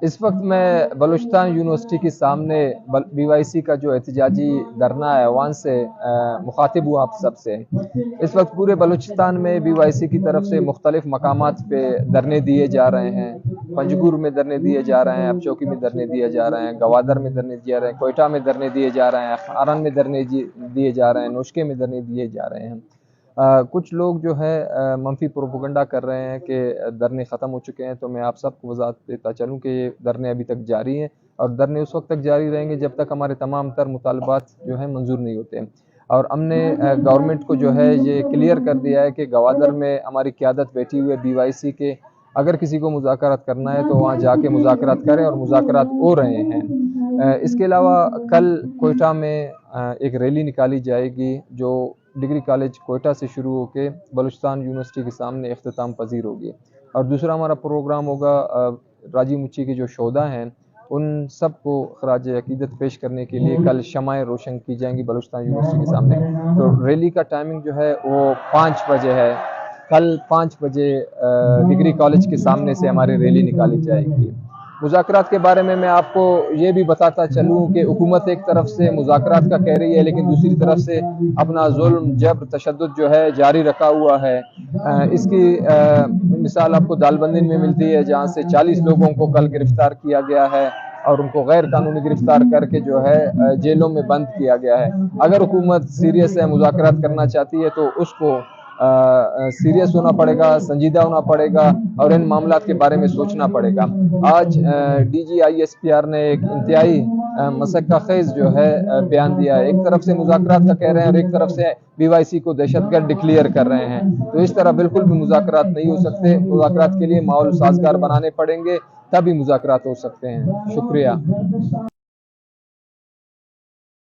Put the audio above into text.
اس وقت میں بلوچستان یونیورسٹی کے سامنے BYC کا جو احتجاجی دھرنا ہے وہاں سے مخاطب ہوں آپ سب سے۔ اس وقت پورے بلوچستان میں BYC کی طرف سے مختلف مقامات پہ دھرنے دیے جا رہے ہیں۔ پنجگور میں دھرنے دیے جا رہے ہیں، اب چوکی میں دھرنے دیے جا رہے ہیں، گوادر میں دھرنے دیے جا رہے ہیں، کوئٹہ میں دھرنے دیے جا رہے ہیں، کھارن میں دھرنے دیے جا رہے ہیں، نوشکے میں دھرنے دیے جا رہے ہیں۔ کچھ لوگ جو ہے منفی پروپیگنڈا کر رہے ہیں کہ دھرنے ختم ہو چکے ہیں، تو میں آپ سب کو وضاحت دیتا چلوں کہ یہ دھرنے ابھی تک جاری ہیں اور دھرنے اس وقت تک جاری رہیں گے جب تک ہمارے تمام تر مطالبات جو ہیں منظور نہیں ہوتے ہیں۔ اور ہم نے گورنمنٹ کو جو ہے یہ کلیئر کر دیا ہے کہ گوادر میں ہماری قیادت بیٹھی ہوئی ہے BYC کے، اگر کسی کو مذاکرات کرنا ہے تو وہاں جا کے مذاکرات کریں، اور مذاکرات ہو رہے ہیں۔ اس کے علاوہ کل کوئٹہ میں ایک ریلی نکالی جائے گی جو ڈگری کالج کوئٹہ سے شروع ہو کے بلوچستان یونیورسٹی کے سامنے اختتام پذیر ہوگی۔ اور دوسرا ہمارا پروگرام ہوگا راجی مچھی کے جو شہداء ہیں ان سب کو خراج عقیدت پیش کرنے کے لیے کل شمعیں روشن کی جائیں گی بلوچستان یونیورسٹی کے سامنے۔ تو ریلی کا ٹائمنگ جو ہے وہ 5 بجے ہے، کل 5 بجے ڈگری کالج کے سامنے سے ہماری ریلی نکالی جائے گی۔ مذاکرات کے بارے میں آپ کو یہ بھی بتاتا چلوں کہ حکومت ایک طرف سے مذاکرات کا کہہ رہی ہے، لیکن دوسری طرف سے اپنا ظلم جبر تشدد جو ہے جاری رکھا ہوا ہے۔ اس کی مثال آپ کو دالبندین میں ملتی ہے، جہاں سے 40 لوگوں کو کل گرفتار کیا گیا ہے اور ان کو غیر قانونی گرفتار کر کے جو ہے جیلوں میں بند کیا گیا ہے۔ اگر حکومت سیریس ہے، مذاکرات کرنا چاہتی ہے تو اس کو سیریس ہونا پڑے گا، سنجیدہ ہونا پڑے گا اور ان معاملات کے بارے میں سوچنا پڑے گا۔ آج DGISPR نے ایک انتہائی مسکہ خیز جو ہے بیان دیا ہے، ایک طرف سے مذاکرات کا کہہ رہے ہیں اور ایک طرف سے BYC کو دہشت گرد ڈکلیئر کر رہے ہیں۔ تو اس طرح بالکل بھی مذاکرات نہیں ہو سکتے۔ مذاکرات کے لیے ماحول سازگار بنانے پڑیں گے، تبھی مذاکرات ہو سکتے ہیں۔ شکریہ۔